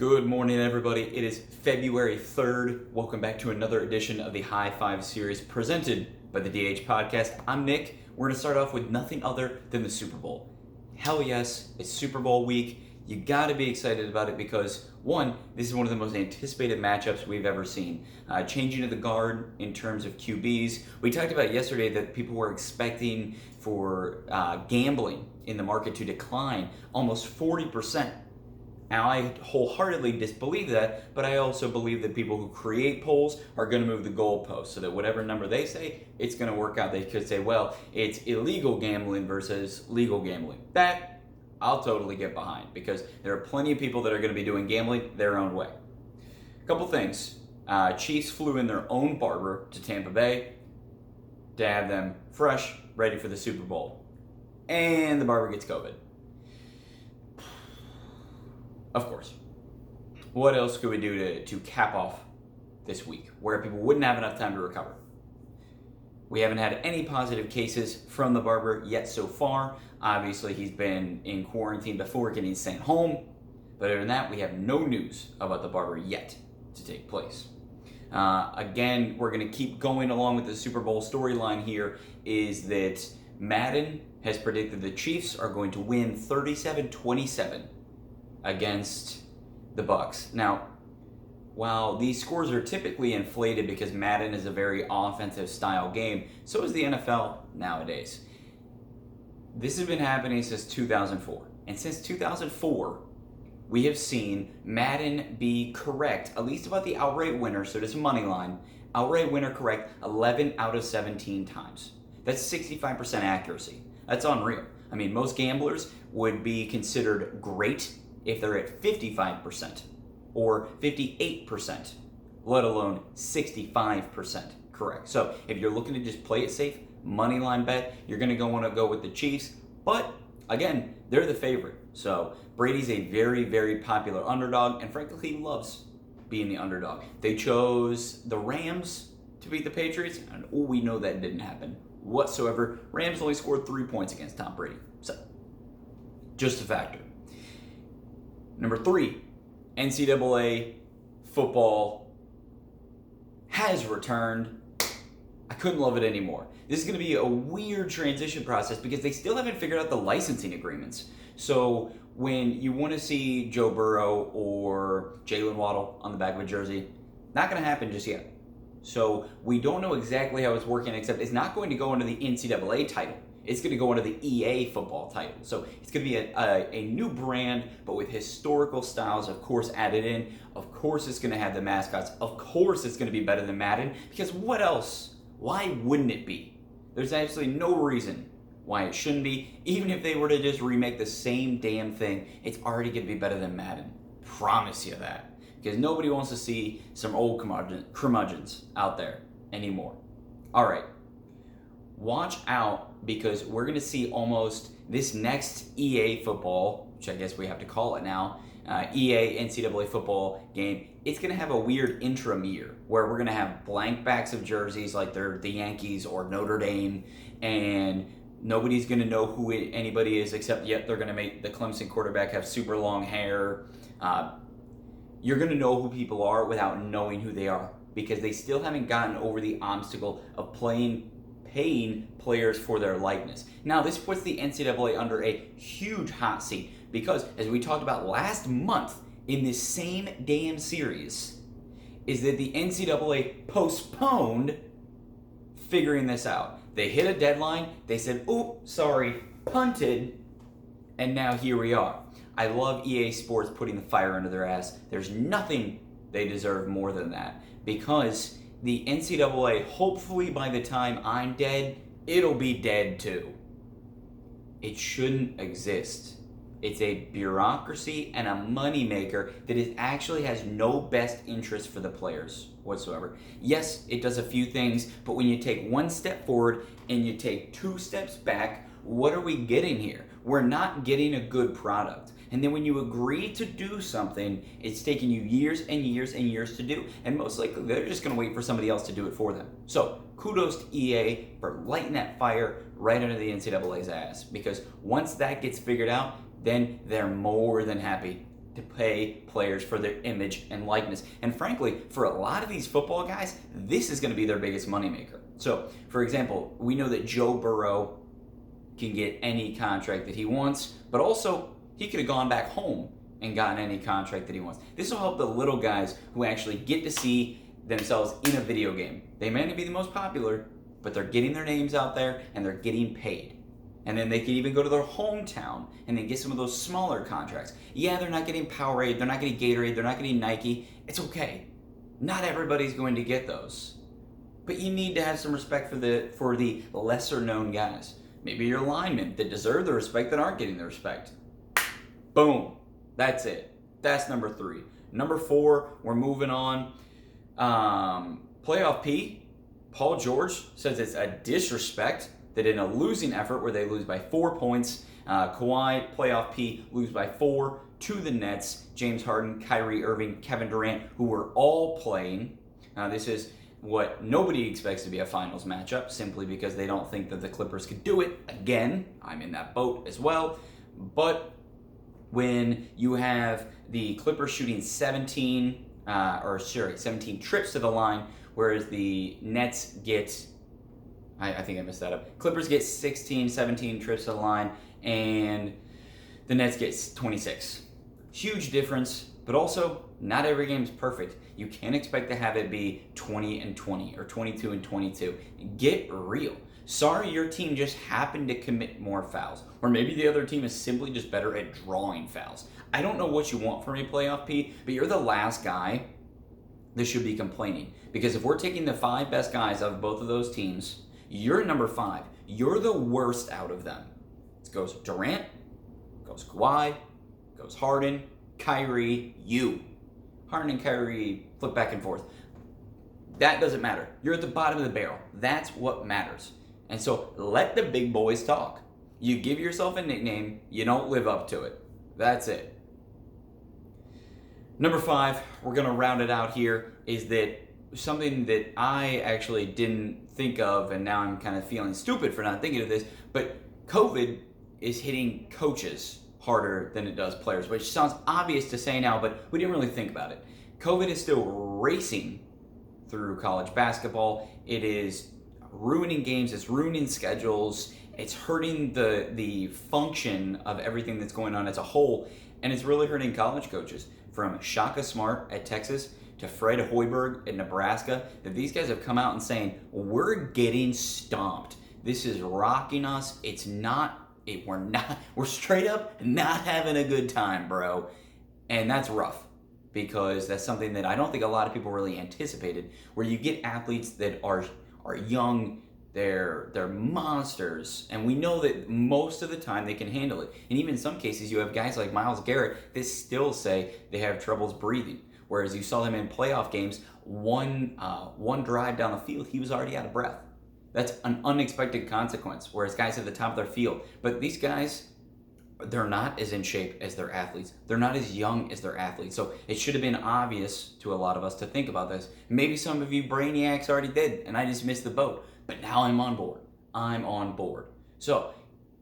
Good morning, everybody. It is February 3rd. Welcome back to another edition of the Hi5 series presented by the DH Podcast. I'm Nick. We're going to start off with nothing other than the Super Bowl. Hell yes, it's Super Bowl week. You got to be excited about it because, one, this is one of the most anticipated matchups we've ever seen. Changing of the guard in terms of QBs. We talked about yesterday that people were expecting for gambling in the market to decline almost 40%. Now, I wholeheartedly disbelieve that, but I also believe that people who create polls are going to move the goalposts so that whatever number they say, it's going to work out. They could say, well, it's illegal gambling versus legal gambling. That I'll totally get behind because there are plenty of people that are going to be doing gambling their own way. A couple things. Chiefs flew in their own barber to Tampa Bay to have them fresh, ready for the Super Bowl. And the barber gets COVID. Of course. What else could we do to cap off this week where people wouldn't have enough time to recover? We haven't had any positive cases from the barber yet so far. Obviously, he's been in quarantine before getting sent home. But other than that, we have no news about the barber yet to take place. Again, we're going to keep going along with the Super Bowl storyline here is that Madden has predicted the Chiefs are going to win 37-27 against the Bucs. Now, while these scores are typically inflated because Madden is a very offensive style game, so is the NFL nowadays. This has been happening since 2004. And since 2004, we have seen Madden be correct, at least about the outright winner, so there's a money line, outright winner correct 11 out of 17 times. That's 65% accuracy. That's unreal. I mean, most gamblers would be considered great if they're at 55% or 58%, let alone 65% correct. So if you're looking to just play it safe, money line bet, you're going to want to go with the Chiefs. But again, they're the favorite. So Brady's a very, very popular underdog, and frankly, he loves being the underdog. They chose the Rams to beat the Patriots, and we know that didn't happen whatsoever. Rams only scored 3 points against Tom Brady. So just a factor. Number 3, NCAA Football has returned. I couldn't love it anymore. This is going to be a weird transition process because they still haven't figured out the licensing agreements. So when you want to see Joe Burrow or Jalen Waddle on the back of a jersey, not going to happen just yet. So we don't know exactly how it's working, except it's not going to go under the NCAA title. It's going to go under the EA football title. So it's going to be a new brand, but with historical styles, of course, added in. Of course, it's going to have the mascots. Of course, it's going to be better than Madden. Because what else? Why wouldn't it be? There's absolutely no reason why it shouldn't be. Even if they were to just remake the same damn thing, it's already going to be better than Madden. Promise you that. Because nobody wants to see some old curmudgeons out there anymore. All right. Watch out because we're going to see almost this next EA football, which I guess we have to call it now, EA NCAA football game. It's going to have a weird interim year where we're going to have blank backs of jerseys like they're the Yankees or Notre Dame, and nobody's going to know who anybody is except yet they're going to make the Clemson quarterback have super long hair. You're going to know who people are without knowing who they are because they still haven't gotten over the obstacle of paying players for their likeness. Now, this puts the NCAA under a huge hot seat because, as we talked about last month in this same damn series, is that the NCAA postponed figuring this out. They hit a deadline, they said, oh, sorry, punted, and now here we are. I love EA Sports putting the fire under their ass. There's nothing they deserve more than that because the NCAA, hopefully by the time I'm dead, it'll be dead too. It shouldn't exist. It's a bureaucracy and a moneymaker that actually has no best interest for the players whatsoever. Yes, it does a few things, but when you take one step forward and you take 2 steps back, what are we getting here? We're not getting a good product. And then when you agree to do something, it's taking you years and years and years to do. And most likely, they're just going to wait for somebody else to do it for them. So kudos to EA for lighting that fire right under the NCAA's ass. Because once that gets figured out, then they're more than happy to pay players for their image and likeness. And frankly, for a lot of these football guys, this is going to be their biggest moneymaker. So, for example, we know that Joe Burrow can get any contract that he wants, but also he could have gone back home and gotten any contract that he wants. This will help the little guys who actually get to see themselves in a video game. They may not be the most popular, but they're getting their names out there and they're getting paid. And then they can even go to their hometown and then get some of those smaller contracts. Yeah, they're not getting Powerade, they're not getting Gatorade, they're not getting Nike. It's okay. Not everybody's going to get those. But you need to have some respect for the lesser known guys. Maybe your linemen that deserve the respect that aren't getting the respect. Boom. That's it. That's number 3. Number 4, we're moving on. Playoff P, Paul George says it's a disrespect that in a losing effort where they lose by 4 points, Kawhi, Playoff P, lose by 4 to the Nets. James Harden, Kyrie Irving, Kevin Durant, who were all playing. This is what nobody expects to be a finals matchup, simply because they don't think that the Clippers could do it again. I'm in that boat as well. But when you have the Clippers shooting 17 trips to the line, whereas the Nets get, I think I messed that up. Clippers get 16, 17 trips to the line, and the Nets get 26. Huge difference, but also not every game is perfect. You can't expect to have it be 20-20 or 22-22. Get real. Sorry, your team just happened to commit more fouls. Or maybe the other team is simply just better at drawing fouls. I don't know what you want from a playoff P, but you're the last guy that should be complaining. Because if we're taking the 5 best guys out of both of those teams, you're number 5. You're the worst out of them. It goes Durant, goes Kawhi, goes Harden, Kyrie, you. Harden and Kyrie flip back and forth. That doesn't matter. You're at the bottom of the barrel. That's what matters. And so let the big boys talk. You give yourself a nickname, you don't live up to it. That's it. Number 5, we're going to round it out here, is that something that I actually didn't think of, and now I'm kind of feeling stupid for not thinking of this, but COVID is hitting coaches harder than it does players, which sounds obvious to say now, but we didn't really think about it. COVID is still racing through college basketball. It is ruining games, it's ruining schedules, it's hurting the function of everything that's going on as a whole, and it's really hurting college coaches. From Shaka Smart at Texas to Fred Hoiberg at Nebraska, that these guys have come out and saying, we're getting stomped. This is rocking us. We're straight up not having a good time, bro. And that's rough, because that's something that I don't think a lot of people really anticipated, where you get athletes that are young, they're monsters, and we know that most of the time they can handle it. And even in some cases, you have guys like Myles Garrett that still say they have troubles breathing. Whereas you saw them in playoff games, one drive down the field, he was already out of breath. That's an unexpected consequence, whereas guys at the top of their field. But these guys, they're not as in shape as their athletes. They're not as young as their athletes. So it should have been obvious to a lot of us to think about this. Maybe some of you brainiacs already did, and I just missed the boat. But now I'm on board. I'm on board. So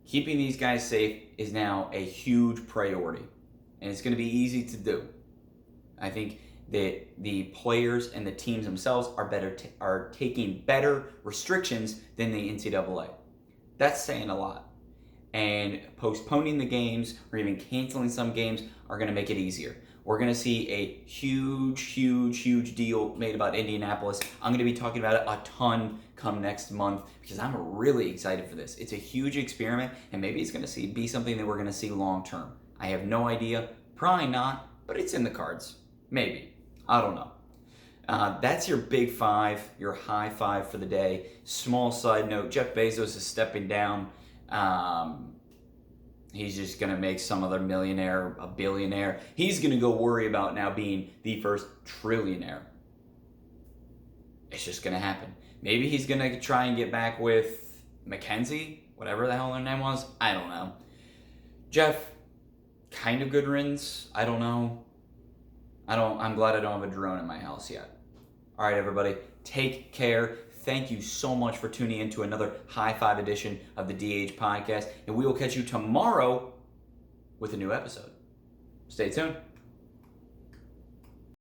keeping these guys safe is now a huge priority. And it's going to be easy to do. I think that the players and the teams themselves are taking better restrictions than the NCAA. That's saying a lot. And postponing the games or even canceling some games are going to make it easier. We're going to see a huge deal made about Indianapolis. I'm going to be talking about it a ton come next month, because I'm really excited for this. It's a huge experiment, and maybe it's going to be something that we're going to see long term. I have no idea. Probably not, but it's in the cards. Maybe. I don't know. That's your big 5, your high 5 for the day. Small side note, Jeff Bezos is stepping down. He's just going to make some other millionaire a billionaire. He's going to go worry about now being the first trillionaire. It's just going to happen. Maybe he's going to try and get back with Mackenzie, whatever the hell her name was. I don't know. Jeff, kind of good riddance. I don't know. I'm glad I don't have a drone in my house yet. All right, everybody, take care. Thank you so much for tuning in to another Hi5 edition of the DH Podcast, and we will catch you tomorrow with a new episode. Stay tuned.